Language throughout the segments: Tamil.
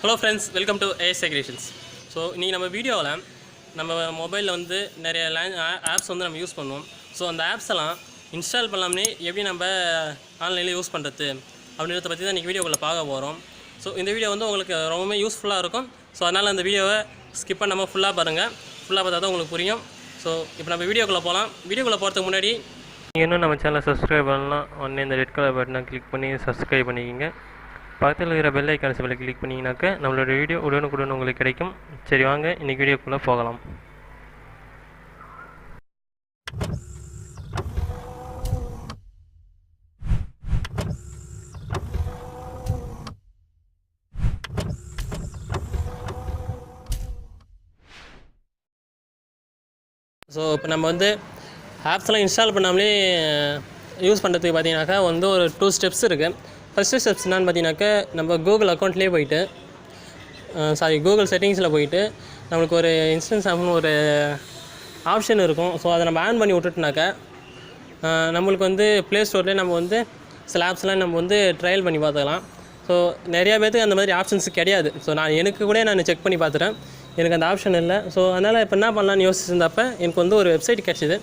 Hello friends, welcome to ASJ CREATION. So இன்னைக்கு நம்ம வீடியோல நம்ம மொபைல்ல வந்து நிறைய ஆப்ஸ் வந்து நம்ம யூஸ் பண்ணுவோம். ஸோ அந்த ஆப்ஸ் எல்லாம் இன்ஸ்டால் பண்ணலாமே எப்படி நம்ம ஆன்லைனில் யூஸ் பண்ணுறது அப்படின்றத பற்றி தான் இன்றைக்கி வீடியோக்குள்ளே பார்க்க போகிறோம். ஸோ இந்த வீடியோ வந்து உங்களுக்கு ரொம்பவே யூஸ்ஃபுல்லாக இருக்கும். ஸோ அதனால் அந்த வீடியோவை ஸ்கிப் பண்ணாமல் ஃபுல்லாக பாருங்கள். ஃபுல்லாக பார்த்தா தான் உங்களுக்கு புரியும். ஸோ இப்போ நம்ம வீடியோக்குள்ளே போகலாம். வீடியோக்குள்ளே போகிறதுக்கு முன்னாடி நீங்கள் இன்னும் நம்ம சேனலை சப்ஸ்கிரைப் பண்ணலாம். உடனே இந்த ரெட் கலர் பட்டனை கிளிக் பண்ணி சப்ஸ்கிரைப் பண்ணிக்கிங்க. பக்கத்தில் இருக்கிற பெல் ஐக்கான் சிம்பிளை கிளிக் பண்ணிங்கனாக்க நம்மளோட வீடியோ உடனுக்குடன் உங்களுக்கு கிடைக்கும். சரி வாங்க இன்றைக்கி வீடியோக்குள்ளே போகலாம். ஸோ இப்போ நம்ம வந்து ஆப்ஸ்லாம் இன்ஸ்டால் பண்ணாமலே யூஸ் பண்ணுறதுக்கு பார்த்தீங்கன்னாக்கா வந்து ஒரு 2 ஸ்டெப்ஸ் இருக்குது. ஃபஸ்ட்டு ஸ்டெப்ஸ் என்னான்னு பார்த்தீங்கன்னாக்கா நம்ம கூகுள் அக்கௌண்ட்லேயே போயிட்டு கூகுள் செட்டிங்ஸில் போயிட்டு நம்மளுக்கு ஒரு இன்ஸ்டன்ஸ் ஆப்னு ஒரு ஆப்ஷன் இருக்கும். ஸோ அதை நம்ம ஆன் பண்ணி விட்டுட்டுனாக்கா நம்மளுக்கு வந்து ப்ளே ஸ்டோர்லேயே நம்ம வந்து சில ஆப்ஸ்லாம் நம்ம வந்து ட்ரையல் பண்ணி பார்த்துக்கலாம். ஸோ நிறையா பேருக்கு அந்த மாதிரி ஆப்ஷன்ஸ் கிடையாது. ஸோ எனக்கு கூட நான் செக் பண்ணி பார்த்துட்டேன், எனக்கு அந்த ஆப்ஷன் இல்லை. ஸோ அதனால் இப்போ என்ன பண்ணலான்னு யோசிச்சிருந்தப்போ எனக்கு வந்து ஒரு வெப்சைட் கிடச்சிது.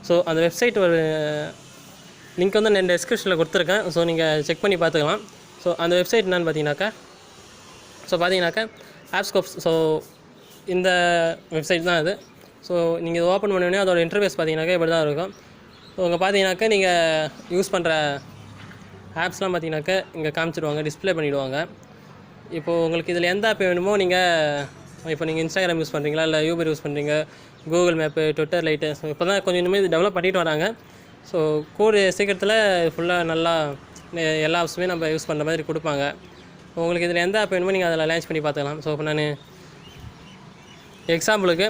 ஸோ அந்த வெப்சைட் ஒரு லிங்க் வந்து நான் டிஸ்கிரிப்ஷனில் கொடுத்துருக்கேன். ஸோ நீங்கள் செக் பண்ணி பார்த்துக்கலாம். ஸோ அந்த வெப்சைட் என்னன்னு பார்த்தீங்கன்னாக்கா ஆப்ஸ்கோப்ஸ். ஸோ இந்த வெப்சைட் தான் அது. ஸோ நீங்கள் இதை ஓப்பன் பண்ணோடனே அதோட இன்டர்ஃபேஸ் பார்த்தீங்கன்னாக்கா இப்படி தான் இருக்கும். ஸோ இங்கே பார்த்தீங்கன்னாக்கா நீங்கள் யூஸ் பண்ணுற ஆப்ஸ்லாம் பார்த்தீங்கன்னாக்கா இங்கே காமிச்சிடுவாங்க, டிஸ்பிளே பண்ணிவிடுவாங்க. இப்போது உங்களுக்கு இதில் எந்த ஆப் வேணுமோ இப்போ நீங்கள் இன்ஸ்டாகிராம் யூஸ் பண்ணுறீங்களா, இல்லை யூபர் யூஸ் பண்ணுறீங்க, Google map, Twitter light. So இப்போ தான் கொஞ்சம் இனிமேல் இது டெவலப் பண்ணிட்டு வராங்க. ஸோ கூடிய சீக்கிரத்தில் ஃபுல்லாக நல்லா எல்லா ஆப்ஸுமே நம்ம யூஸ் பண்ணுற மாதிரி கொடுப்பாங்க. உங்களுக்கு இதில் எந்த ஆப் வேணுமோ நீங்கள் அதில் லான்ச் பண்ணி பார்த்துக்கலாம். ஸோ இப்போ நான் எக்ஸாம்பிளுக்கு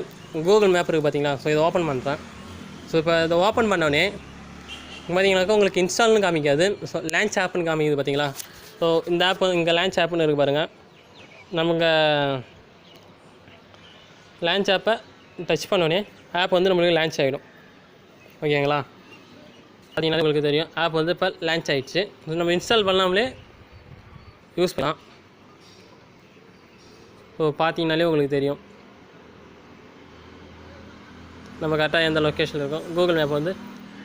கூகுள் மேப் இருக்குது பார்த்தீங்களா. ஸோ இதை ஓப்பன் பண்ணுறேன். ஸோ இப்போ இதை ஓப்பன் பண்ணோடனே பார்த்தீங்கன்னாக்கா உங்களுக்கு இன்ஸ்டால்னு காமிக்காது. ஸோ லான்ச் ஆப்னு காமிக்குது பார்த்தீங்களா. ஸோ இந்த ஆப் இங்கே லான்ச் ஆப்னு இருக்குது பாருங்கள். நமக்கு லான்ச் ஆப்பை டச் பண்ணோடனே ஆப் வந்து நம்மளுக்கு லான்ச் ஆகிடும். ஓகேங்களா, பார்த்தீங்கன்னா உங்களுக்கு தெரியும் ஆப் வந்து இப்போ லான்ச் ஆகிடுச்சு. நம்ம இன்ஸ்டால் பண்ணாமலே யூஸ் பண்ணலாம். ஸோ பார்த்தீங்கனாலே உங்களுக்கு தெரியும் நம்ம கரெக்டாக எந்த லொக்கேஷனில் இருக்கோம். கூகுள் மேப் வந்து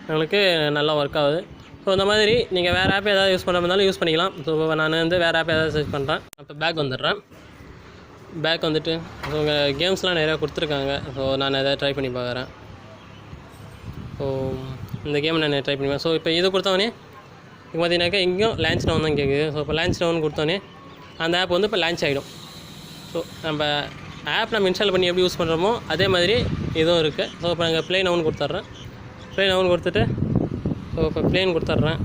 நம்மளுக்கு நல்லா ஒர்க் ஆகுது. ஸோ இந்த மாதிரி நீங்கள் வேறு ஆப் ஏதாவது யூஸ் பண்ண இருந்தாலும் யூஸ் பண்ணிக்கலாம். ஸோ நான் வந்து வேறு ஆப் ஏதாவது சர்ச் பண்ணுறேன். இப்போ பேக் வந்துடுறேன். பேக் வந்துட்டு ஸோ உங்கள் கேம்ஸ்லாம் நிறையா கொடுத்துருக்காங்க. ஸோ நான் எதாவது ட்ரை பண்ணி பார்க்குறேன். ஸோ இந்த கேம் நான் ட்ரை பண்ணி. ஸோ இப்போ இது கொடுத்தோடனே இப்போ பார்த்தீங்கன்னாக்கா இங்கேயும் லான்ச் டவுன் தான் கேட்குது. ஸோ இப்போ லான்ச் டவுன் கொடுத்தோன்னே அந்த ஆப் வந்து இப்போ லான்ச் ஆகிடும். ஸோ நம்ம ஆப் நம்ம இன்ஸ்டால் பண்ணி எப்படி யூஸ் பண்ணுறோமோ அதே மாதிரி இதுவும் இருக்குது. ஸோ இப்போ நாங்கள் ப்ளே நவுன் கொடுத்துட்றேன். ப்ளே நவுன் கொடுத்துட்டு ஸோ இப்போ ப்ளேன் கொடுத்துட்றேன்.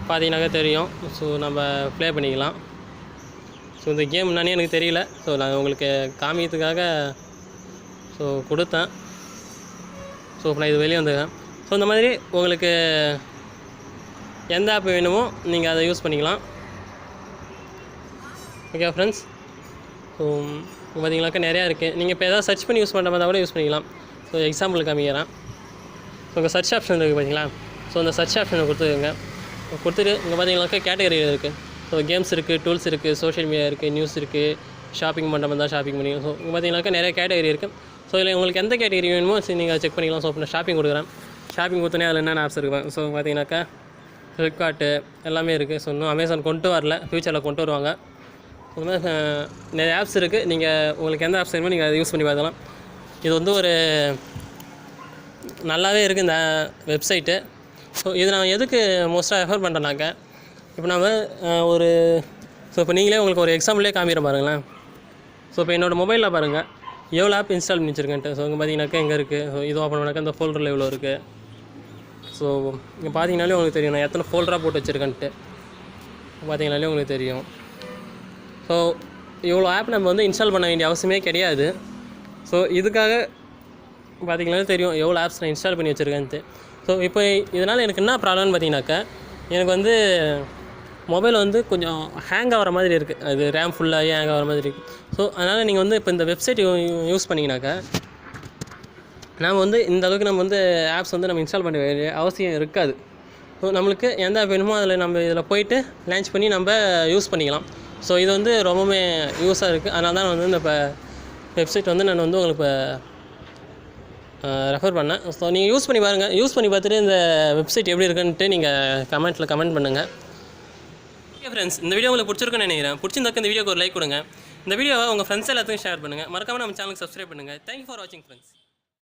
பார்த்தீங்கன்னாக்கா தெரியும். ஸோ நம்ம ப்ளே பண்ணிக்கலாம். ஸோ இந்த கேம் என்னன்னே எனக்கு தெரியல. ஸோ நான் உங்களுக்கு காமிக்கிறதுக்காக ஸோ கொடுத்தேன். ஸோ இப்போ நான் இது வெளியே வந்துடுறேன். ஸோ இந்த மாதிரி உங்களுக்கு எந்த ஆப் வேணுமோ நீங்கள் அதை யூஸ் பண்ணிக்கலாம். Okay friends. ஸோ பார்த்தீங்கன்னாக்கா நிறையா இருக்குது. நீங்கள் இப்போ எதாவது சர்ச் பண்ணி யூஸ் பண்ணுற மாதிரி கூட யூஸ் பண்ணிக்கலாம். ஸோ எக்ஸாம்பிள் காமிக்கிறேன். ஸோ உங்கள் சர்ச் ஆப்ஷன் இருக்குது பார்த்தீங்களா. ஸோ அந்த சர்ச் ஆப்ஷனை கொடுத்துருங்க. கொடுத்துட்டு இங்கே பார்த்தீங்கன்னாக்கா கேட்டகரி இருக்குது. ஸோ கேம்ஸ் இருக்குது, டூல்ஸ் இருக்குது, சோஷியல் மீடியா இருக்குது, நியூஸ் இருக்குது, ஷாப்பிங் பண்ணுற மாதிரி தான் ஷாப்பிங் பண்ணிக்கலாம். ஸோ இங்கே பார்த்தீங்கன்னாக்கா நிறைய கேட்டகரி இருக்குது. ஸோ இதில் உங்களுக்கு எந்த கேட்டகரி வேணுமோ நீங்கள் செக் பண்ணிக்கலாம். ஸோ இப்போ நான் ஷாப்பிங் கொடுக்குறேன். ஷாப்பிங் கொடுத்தோன்னே அதில் என்னென்ன ஆப்ஸ் இருக்குது. ஸோ பார்த்தீங்கன்னாக்கா ஃப்ளிப்கார்ட்டு எல்லாமே இருக்குது. ஸோ இன்னும் அமேசான் கொண்டு வரல, ஃப்யூச்சரில் கொண்டு வருவாங்க. இந்த மாதிரி நிறைய ஆப்ஸ் இருக்குது. நீங்கள் உங்களுக்கு எந்த ஆப்ஸ் வேணுமோ நீங்கள் அதை யூஸ் பண்ணி பார்க்கலாம். இது வந்து ஒரு நல்லாவே இருக்குது இந்த வெப்சைட்டு. ஸோ இது நான் எதுக்கு மோஸ்ட்டாக ரெஃபர் பண்ணுறேன்னாக்கா இப்போ நம்ம இப்போ நீங்களே உங்களுக்கு ஒரு எக்ஸாம்பிளே காமிக்கிறேன் பாருங்களேன். ஸோ இப்போ என்னோடய மொபைலில் பாருங்கள் எவ்வளோ ஆப் இன்ஸ்டால் பண்ணி வச்சுருக்கேன்ட்டு. ஸோ இங்கே பார்த்தீங்கன்னாக்கா எங்கே இருக்குது. ஸோ இது ஓப்பன் பண்ணாக்கா இந்த ஃபோல்டரில் எவ்வளோ இருக்குது. ஸோ இங்கே பார்த்தீங்கனாலே உங்களுக்கு தெரியும் நான் எத்தனை ஃபோல்டராக போட்டு வச்சுருக்கேன்ட்டு. பார்த்தீங்கனாலே உங்களுக்கு தெரியும். ஸோ இவ்வளோ ஆப் நம்ம வந்து இன்ஸ்டால் பண்ண வேண்டிய அவசியமே கிடையாது. ஸோ இதுக்காக பார்த்தீங்கன்னாலே தெரியும் எவ்வளோ ஆப்ஸ் நான் இன்ஸ்டால் பண்ணி வச்சுருக்கேன்ட்டு. ஸோ இப்போ இதனால் எனக்கு என்ன ப்ராப்ளம்னு பார்த்தீங்கன்னாக்கா எனக்கு வந்து மொபைல் வந்து கொஞ்சம் ஹேங் ஆகிற மாதிரி இருக்குது. அது ரேம் ஃபுல்லாகி ஹேங் ஆகிற மாதிரி இருக்குது. ஸோ அதனால் நீங்கள் வந்து இப்போ இந்த வெப்சைட் யூஸ் பண்ணிங்கனாக்கா நாம் வந்து இந்த அளவுக்கு நம்ம வந்து ஆப்ஸ் வந்து நம்ம இன்ஸ்டால் பண்ண வேண்டிய அவசியம் இருக்காது. ஸோ நம்மளுக்கு எந்த ஆப் வேணுமோ அதில் நம்ம இதில் போய்ட்டு லான்ச் பண்ணி நம்ம யூஸ் பண்ணிக்கலாம். ஸோ இது வந்து ரொம்பவுமே யூஸாக இருக்குது. அதனால தான் வந்து இந்த இப்போ வெப்சைட் வந்து நான் வந்து உங்களுக்கு இப்போ ரெஃபர் பண்ணேன். ஸோ நீங்கள் யூஸ் பண்ணி பாருங்கள். யூஸ் பண்ணி பார்த்துட்டு இந்த வெப்சைட் எப்படி இருக்குன்ட்டு நீங்கள் கமெண்ட் பண்ணுங்கள். ஓகே ஃப்ரெண்ட்ஸ், இந்த வீடியோ உங்களுக்கு பிடிச்சிருக்குன்னு நினைக்கிறேன். பிடிச்சிருந்தாக்க இந்த வீடியோக்கு ஒரு லைக் கொடுங்க. இந்த வீடியோவை உங்கள் ஃப்ரெண்ட்ஸ் எல்லாத்துக்கும் ஷேர் பண்ணுங்கள். மறக்காமல் நம்ம சேனலுக்கு சப்ஸ்கிரைப் பண்ணுங்கள். தேங்க்யூ ஃபார் வாட்சிங் ஃப்ரெண்ட்ஸ்.